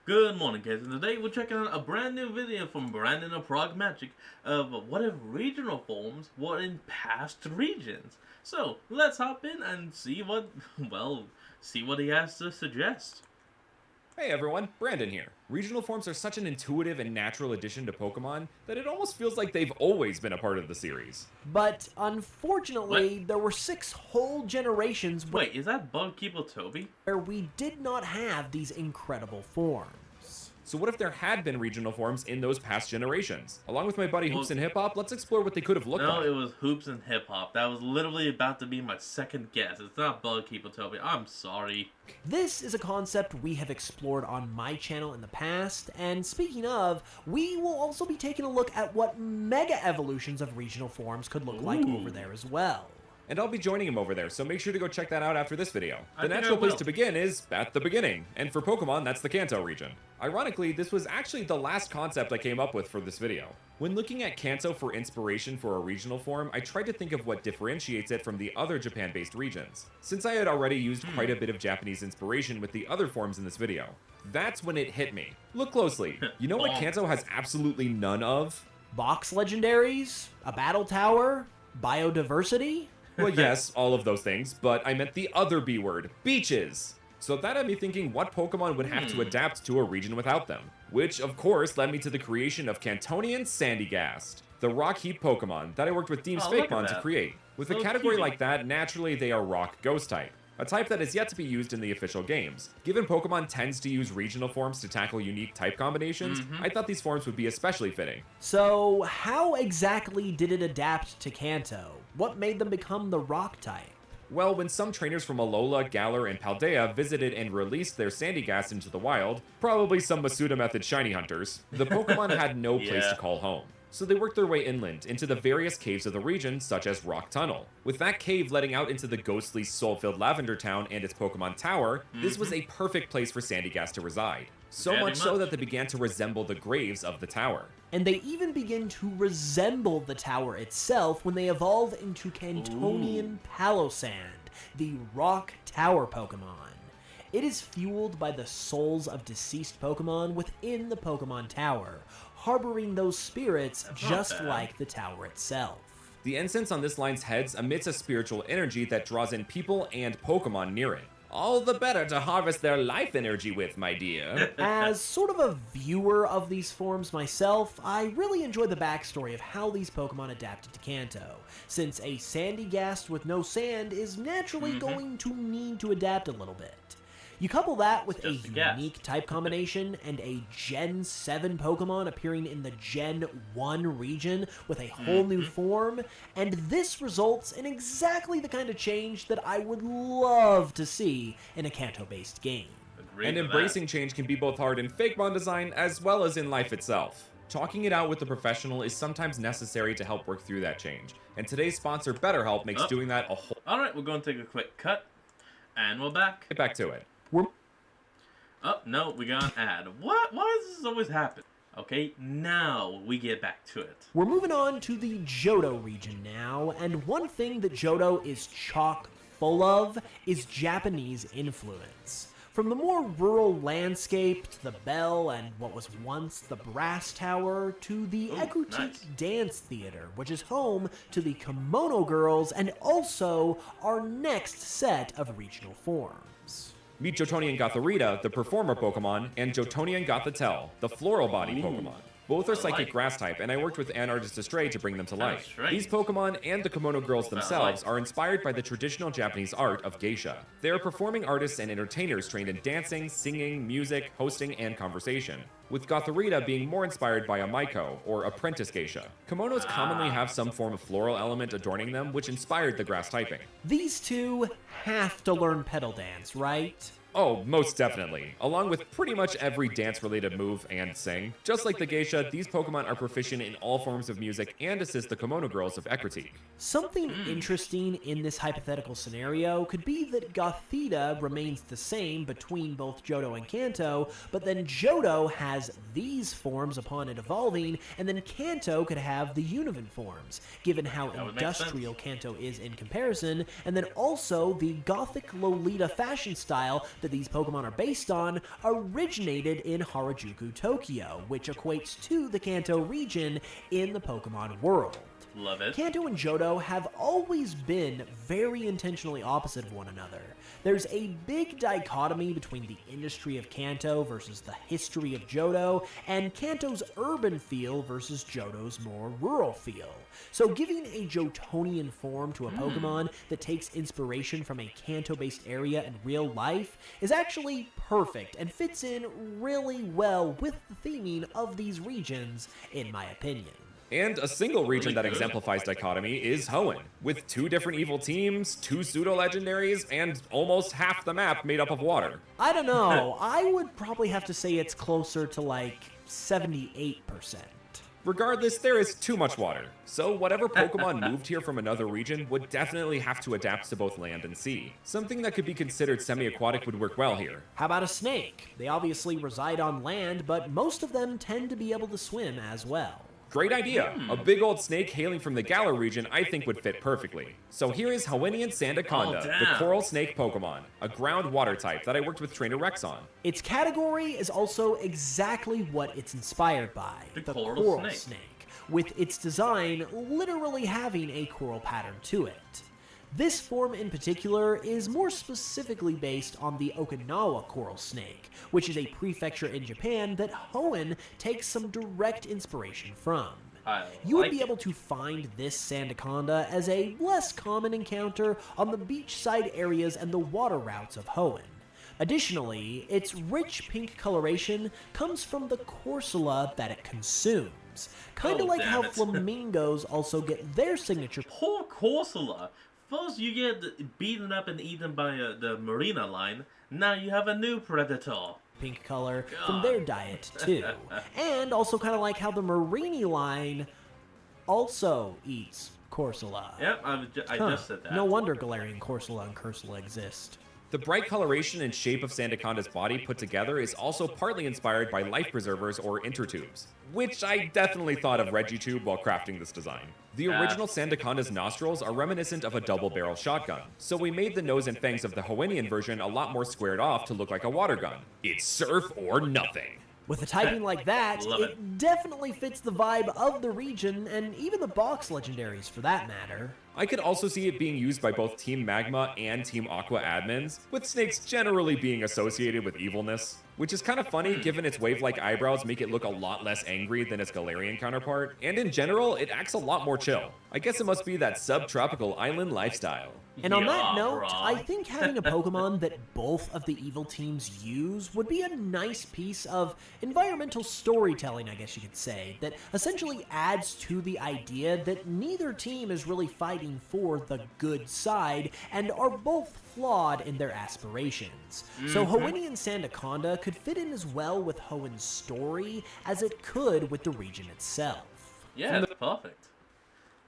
Good morning, kids, and today we're checking out a brand new video from Brandon of Prog Magic of what if regional forms were in past regions. So let's hop in and see what, see what he has to suggest. Hey everyone, Brandon here. Regional forms are such an intuitive and natural addition to Pokemon that it almost feels like they've always been a part of the series. But unfortunately, there were 6 whole generations Wait, is that Bugkeeper Toby? where we did not have these incredible forms. So what if there had been regional forms in those past generations? Along with my buddy Hoops and Hip Hop, let's explore what they could have looked No, like. it was Hoops and Hip Hop. That was literally about to be my second guess. It's not Bugkeeper Toby. I'm sorry. This is a concept we have explored on my channel in the past, and speaking of, we will also be taking a look at what mega evolutions of regional forms could look like over there as well. And I'll be joining him over there, so make sure to go check that out after this video. I The think I natural place will. to begin is at the beginning, and for Pokemon, that's the Kanto region. Ironically, this was actually the last concept I came up with for this video. When looking at Kanto for inspiration for a regional form, I tried to think of what differentiates it from the other Japan-based regions, since I had already used quite a bit of Japanese inspiration with the other forms in this video. That's when it hit me. Look closely. You know what Kanto has absolutely none of? Box legendaries, a battle tower, biodiversity. Well, yes, all of those things, but I meant the other B word, beaches. So that had me thinking what Pokemon would have to adapt to a region without them. Which, of course, led me to the creation of Cantonian Sandygast, the rock heap Pokemon that I worked with Deems Oh, look at Fakemon to that. create. With a So category cute. like that, naturally they are rock ghost type. A type that is yet to be used in the official games. Given Pokemon tends to use regional forms to tackle unique type combinations, I thought these forms would be especially fitting. So, how exactly did it adapt to Kanto? What made them become the rock type? Well, when some trainers from Alola, Galar, and Paldea visited and released their Sandygast into the wild, probably some Masuda method shiny hunters, the Pokemon had no place Yeah. to call home. So they worked their way inland into the various caves of the region, such as Rock Tunnel. With that cave letting out into the ghostly, soul-filled Lavender Town and its Pokemon Tower, this was a perfect place for Sandygast to reside. So Very much so much. that they began to resemble the graves of the tower. And they even begin to resemble the tower itself when they evolve into Cantonian Palosand, the rock tower Pokemon. It is fueled by the souls of deceased Pokemon within the Pokemon Tower, harboring those spirits not just bad. like the tower itself. The incense on this line's heads emits a spiritual energy that draws in people and Pokemon near it. All the better to harvest their life energy with, my dear. As sort of a viewer of these forms myself, I really enjoy the backstory of how these Pokemon adapted to Kanto, since a Sandygast with no sand is naturally going to need to adapt a little bit. You couple that with a Just a guess. unique type combination and a Gen 7 Pokemon appearing in the Gen 1 region with a whole new form, and this results in exactly the kind of change that I would love to see in a Kanto-based game. Agree And with that. embracing change can be both hard in Fakemon design as well as in life itself. Talking it out with the professional is sometimes necessary to help work through that change, and today's sponsor, BetterHelp, makes Oh. doing that a whole... Alright, we're going to take a quick cut, and we're back. Get back to it. Oh, no, we got an ad. What? Why does this always happen? Okay, now we get back to it. We're moving on to the Johto region now, and one thing that Johto is chock full of is Japanese influence. From the more rural landscape to the bell and what was once the brass tower to the Ooh, Ekutik nice. Dance Theater, which is home to the Kimono Girls and also our next set of regional forms. Meet Jotonian Gothorita, the performer Pokemon, and Jotonian Gothitelle, the floral body Pokemon. Both are psychic like. grass type, and I worked with Anartist Astray to bring them to life. Astray. These Pokemon and the Kimono Girls themselves like. are inspired by the traditional Japanese art of geisha. They are performing artists and entertainers trained in dancing, singing, music, hosting, and conversation, with Gothorita being more inspired by a Maiko, or apprentice geisha. Kimonos commonly have some form of floral element adorning them, which inspired the grass typing. These two have to learn pedal dance, right? Oh, most definitely. Along with pretty much every dance-related move and sing. Just like the geisha, these Pokemon are proficient in all forms of music and assist the Kimono Girls of Ecruteak. Something interesting in this hypothetical scenario could be that Gothita remains the same between both Johto and Kanto, but then Johto has these forms upon it evolving, and then Kanto could have the Univant forms, given how That would make industrial Kanto is in comparison, and then also the Gothic Lolita fashion style that these Pokemon are based on originated in Harajuku, Tokyo, which equates to the Kanto region in the Pokemon world. Love it. Kanto and Johto have always been very intentionally opposite of one another. There's a big dichotomy between the industry of Kanto versus the history of Johto, and Kanto's urban feel versus Johto's more rural feel. So giving a Johtonian form to a Pokemon that takes inspiration from a Kanto-based area in real life is actually perfect and fits in really well with the theming of these regions, in my opinion. And a single region that good. exemplifies dichotomy is Hoenn, with 2 different evil teams, 2 pseudo-legendaries, and almost half the map made up of water. I don't know, I would probably have to say it's closer to like 78%. Regardless, there is too much water, so whatever Pokemon moved here from another region would definitely have to adapt to both land and sea. Something that could be considered semi-aquatic would work well here. How about a snake? They obviously reside on land, but most of them tend to be able to swim as well. Great idea! A big old snake hailing from the Galar region I think would fit perfectly. So here is Hoennian Sandaconda, Oh, the damn. coral snake Pokemon, a ground water type that I worked with Trainer Rex on. Its category is also exactly what it's inspired by, The coral snake, with its design literally having a coral pattern to it. This form in particular is more specifically based on the Okinawa coral snake, which is a prefecture in Japan that Hoenn takes some direct inspiration from. You would like be it. able to find this Sandaconda as a less common encounter on the beachside areas and the water routes of Hoenn. Additionally, its rich pink coloration comes from the Corsola that it consumes, kinda Oh, like damn how it. flamingos also get their signature Poor Corsola. First you get beaten up and eaten by the Marina line. Now you have a new predator. pink color from God. their diet too. And also kind of like how the Marini line also eats Corsola. Yep, I Huh, just said that. No wonder Galarian Corsola and Cursula exist. The bright coloration and shape of Sandaconda's body put together is also partly inspired by life preservers or intertubes, which I definitely thought of Regitube while crafting this design. The Ah. original Sandaconda's nostrils are reminiscent of a double-barrel shotgun, so we made the nose and fangs of the Hoennian version a lot more squared off to look like a water gun. It's surf or nothing. With a typing like that, Love it definitely fits the vibe of the region and even the box legendaries for that matter. I could also see it being used by both Team Magma and Team Aqua admins, with snakes generally being associated with evilness, which is kind of funny given its wave-like eyebrows make it look a lot less angry than its Galarian counterpart, and in general, it acts a lot more chill. I guess it must be that subtropical island lifestyle. And on that Yeah, note, brah. I think having a Pokemon that both of the evil teams use would be a nice piece of environmental storytelling, I guess you could say, that essentially adds to the idea that neither team is really fighting for the good side and are both flawed in their aspirations. So Hoennian Sandaconda could fit in as well with Hoenn's story as it could with the region itself. Yeah, that's perfect.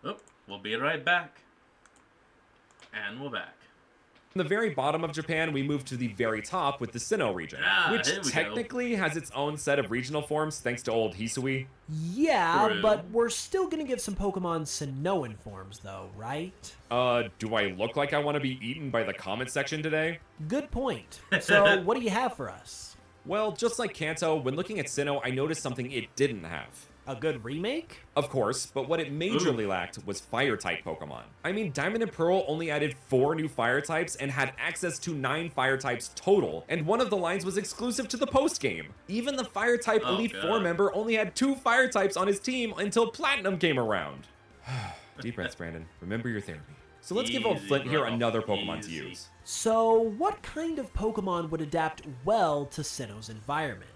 Oh, we'll be right back. And we're back. From the very bottom of Japan, we move to the very top with the Sinnoh region, which here we go. technically has its own set of regional forms thanks to old Hisui. Yeah, True. but we're still gonna give some Pokemon Sinnohan forms though, right? Do I look like I want to be eaten by the comment section today? Good point. So, what do you have for us? Well, just like Kanto, when looking at Sinnoh, I noticed something it didn't have. A good remake? Of course, but what it majorly lacked was Fire-type Pokemon. I mean, Diamond and Pearl only added 4 new Fire types and had access to 9 Fire types total, and one of the lines was exclusive to the post-game. Even the Fire-type Oh, Elite God. Four member only had 2 Fire types on his team until Platinum came around. Deep breaths, Brandon. Remember your therapy. So let's give old Easy, Flint here bro. another Pokemon to Easy. use. So, what kind of Pokemon would adapt well to Sinnoh's environment?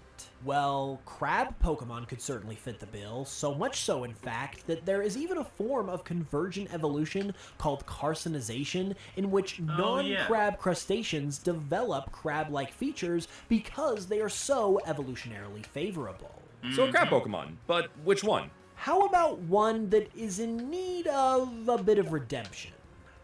Well, crab Pokemon could certainly fit the bill, so much so in fact that there is even a form of convergent evolution called carcinization in which non-crab crustaceans develop crab-like features because they are so evolutionarily favorable. So a crab Pokemon, but which one? How about one that is in need of a bit of redemption?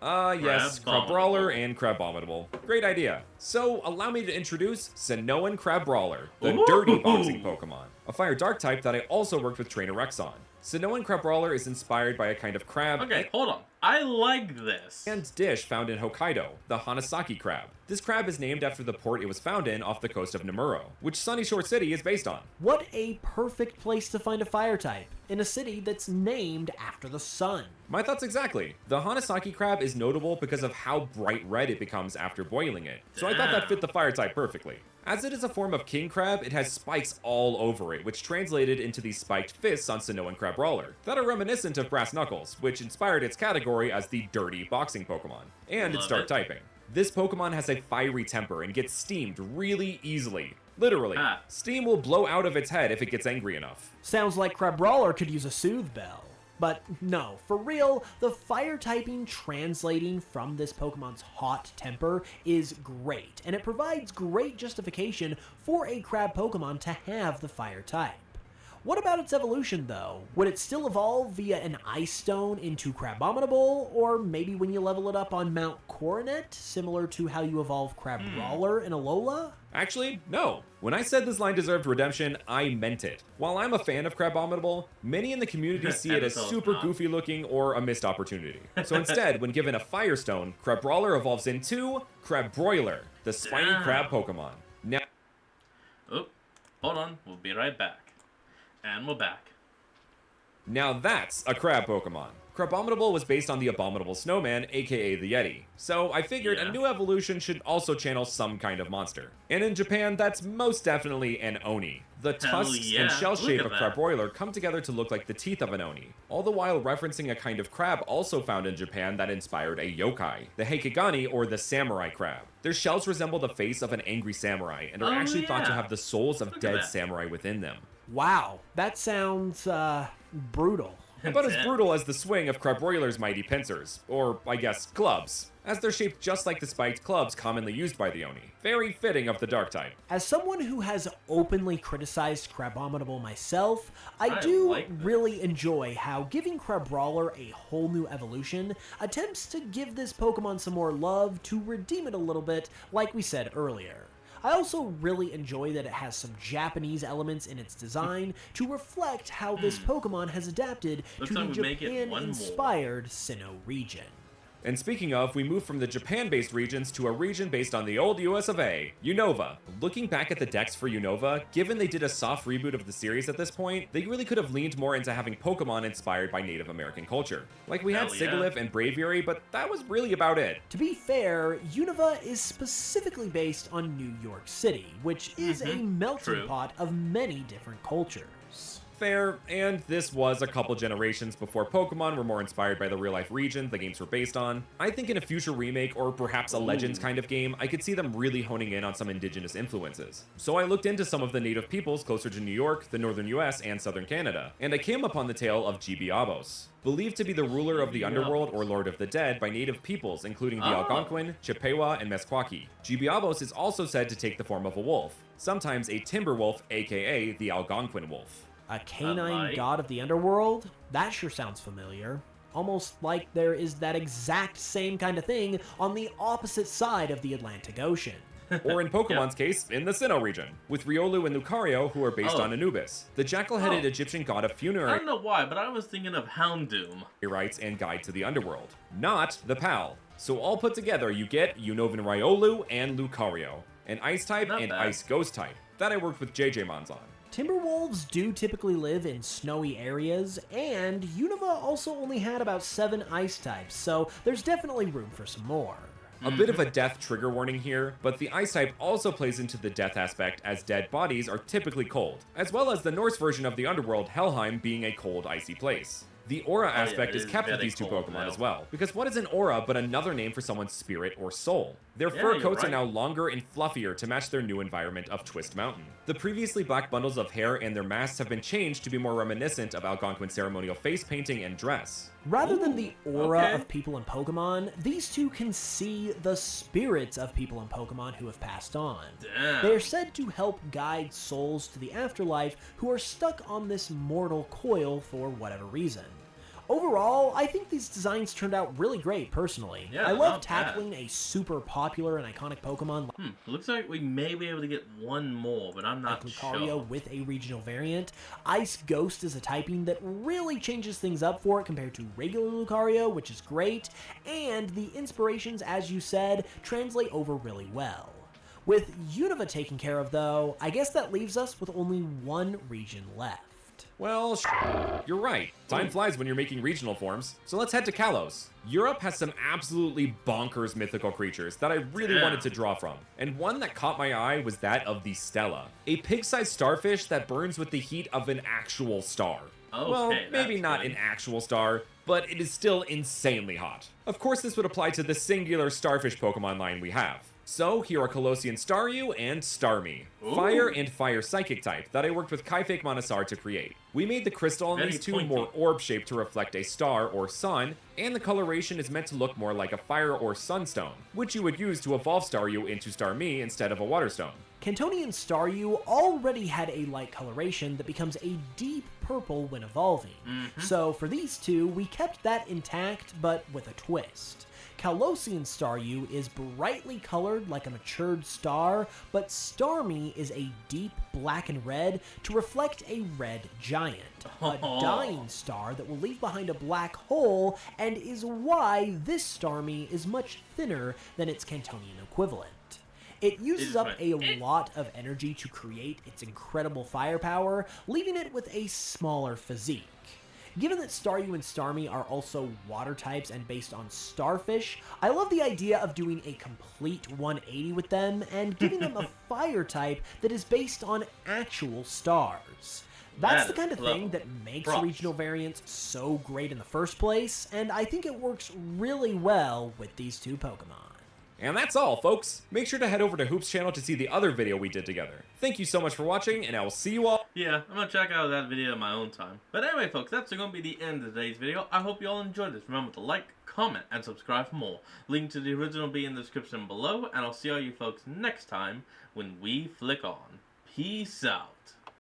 Yes, Crabominable. Crabrawler and Crabominable. Great idea. So, allow me to introduce Sinnohan Crabrawler, the Ooh. dirty boxing Pokemon, a Fire Dark type that I also worked with Trainer Rex on. Sinnohan Crabrawler is inspired by a kind of crab. Okay, hold on. I like this. And dish found in Hokkaido, the Hanasaki crab. This crab is named after the port it was found in off the coast of Nemuro, which Sunny Shore City is based on. What a perfect place to find a fire type, in a city that's named after the sun. My thoughts exactly. The Hanasaki crab is notable because of how bright red it becomes after boiling it, so I thought that fit the fire type perfectly. As it is a form of king crab, it has spikes all over it, which translated into these spiked fists on Sinnoh Crab Brawler, that are reminiscent of Brass Knuckles, which inspired its category as the dirty boxing Pokemon, and its dark typing. This Pokemon has a fiery temper and gets steamed really easily. Literally, steam will blow out of its head if it gets angry enough. Sounds like Crabrawler could use a Soothe Bell. But no, for real, the fire typing translating from this Pokemon's hot temper is great, and it provides great justification for a crab Pokemon to have the fire type. What about its evolution, though? Would it still evolve via an Ice Stone into Crabominable, or maybe when you level it up on Mount Coronet, similar to how you evolve Crabrawler in Alola? Actually, no. When I said this line deserved redemption, I meant it. While I'm a fan of Crabominable, many in the community see it as super goofy looking or a missed opportunity. So instead, when given a Firestone, Crabrawler evolves into Crabroiler, the spiny crab Pokemon. Now, Oh, hold on. We'll be right back. And we're back. Now that's a crab Pokemon. Crabominable was based on the Abominable Snowman, aka the Yeti, so I figured a new evolution should also channel some kind of monster. And in Japan, that's most definitely an Oni. The tusks and shell shape of Crabroiler come together to look like the teeth of an Oni, all the while referencing a kind of crab also found in Japan that inspired a yokai, the Heikigani or the samurai crab. Their shells resemble the face of an angry samurai and are actually thought to have the souls of dead samurai within them. Wow, that sounds, brutal. About as brutal as the swing of Crabroiler's mighty pincers, or, I guess, clubs, as they're shaped just like the spiked clubs commonly used by the Oni. Very fitting of the dark type. As someone who has openly criticized Crabominable myself, I do really enjoy how giving Crabrawler a whole new evolution attempts to give this Pokemon some more love to redeem it a little bit, like we said earlier. I also really enjoy that it has some Japanese elements in its design to reflect how this Pokemon has adapted to the Japan-inspired Sinnoh region. And speaking of, we move from the Japan-based regions to a region based on the old US of A, Unova. Looking back at the decks for Unova, given they did a soft reboot of the series at this point, they really could have leaned more into having Pokemon inspired by Native American culture. Like we had Sigilyph and Braviary, but that was really about it. To be fair, Unova is specifically based on New York City, which is a melting pot of many different cultures. Fair, and this was a couple generations before Pokemon were more inspired by the real-life region the games were based on. I think in a future remake, or perhaps a Legends kind of game, I could see them really honing in on some indigenous influences. So I looked into some of the native peoples closer to New York, the northern US, and southern Canada, and I came upon the tale of Gibiabos. Believed to be the ruler of the underworld or lord of the dead by native peoples, including the Algonquin, Chippewa, and Meskwaki. Gibiabos is also said to take the form of a wolf, sometimes a timber wolf, aka the Algonquin wolf. A canine god of the underworld? That sure sounds familiar. Almost like there is that exact same kind of thing on the opposite side of the Atlantic Ocean. Or in Pokemon's case, in the Sinnoh region, with Riolu and Lucario, who are based on Anubis, the jackal-headed Egyptian god of funerary. I don't know why, but I was thinking of Houndoom. Rites and Guide to the Underworld, not the PAL. So all put together, you get Unovan Riolu and Lucario, an Ice type and Ice Ghost type, that I worked with JJ-Mons on. Timberwolves do typically live in snowy areas, and Unova also only had about 7 ice types, so there's definitely room for some more. A bit of a death trigger warning here, but the ice type also plays into the death aspect as dead bodies are typically cold, as well as the Norse version of the underworld, Helheim, being a cold, icy place. The aura aspect is kept with these two Pokemon as well, because what is an aura but another name for someone's spirit or soul? Their fur coats are now longer and fluffier to match their new environment of Twist Mountain. The previously black bundles of hair and their masks have been changed to be more reminiscent of Algonquin ceremonial face painting and dress. Rather than the aura of people in Pokemon, these two can see the spirits of people in Pokemon who have passed on. They are said to help guide souls to the afterlife who are stuck on this mortal coil for whatever reason. Overall, I think these designs turned out really great, personally. Yeah, I love not bad. tackling a super popular and iconic Pokemon Looks like we may be able to get one more, but I'm like not Lucario sure. with a regional variant. Ice Ghost is a typing that really changes things up for it compared to regular Lucario, which is great, and the inspirations, as you said, translate over really well. With Unova taken care of, though, I guess that leaves us with only one region left. Well, you're right. Time flies when you're making regional forms, so let's head to Kalos. Europe has some absolutely bonkers mythical creatures that I really wanted to draw from, and one that caught my eye was that of the Stella, a pig-sized starfish that burns with the heat of an actual star. Well, Okay, maybe that's not good. an actual star, but it is still insanely hot. Of course, this would apply to the singular starfish Pokemon line we have. So, here are Colossian Staryu and Starmie, Fire and Fire Psychic type that I worked with Kaifake Manasar to create. We made the crystal in Very these two pointy. more orb-shaped to reflect a star or sun, and the coloration is meant to look more like a fire or sunstone, which you would use to evolve Staryu into Starmie instead of a waterstone. Cantonian Staryu already had a light coloration that becomes a deep purple when evolving. So for these two, we kept that intact, but with a twist. Kalosian Staryu is brightly colored like a matured star, but Starmie is a deep black and red to reflect a red giant, a dying star that will leave behind a black hole, and is why this Starmie is much thinner than its Cantonian equivalent. It uses up a lot of energy to create its incredible firepower, leaving it with a smaller physique. Given that Staryu and Starmie are also water types and based on starfish, I love the idea of doing a complete 180 with them and giving them a fire type that is based on actual stars. That's That the is kind of clever. thing that makes Props. regional variants so great in the first place, and I think it works really well with these two Pokemon. And that's all, folks. Make sure to head over to Hoop's channel to see the other video we did together. Thank you so much for watching, and I will see you all. Yeah, I'm gonna check out that video in my own time. But anyway, folks, that's gonna be the end of today's video. I hope you all enjoyed this. Remember to like, comment, and subscribe for more. Link to the original will be in the description below, and I'll see all you folks next time when we flick on. Peace out.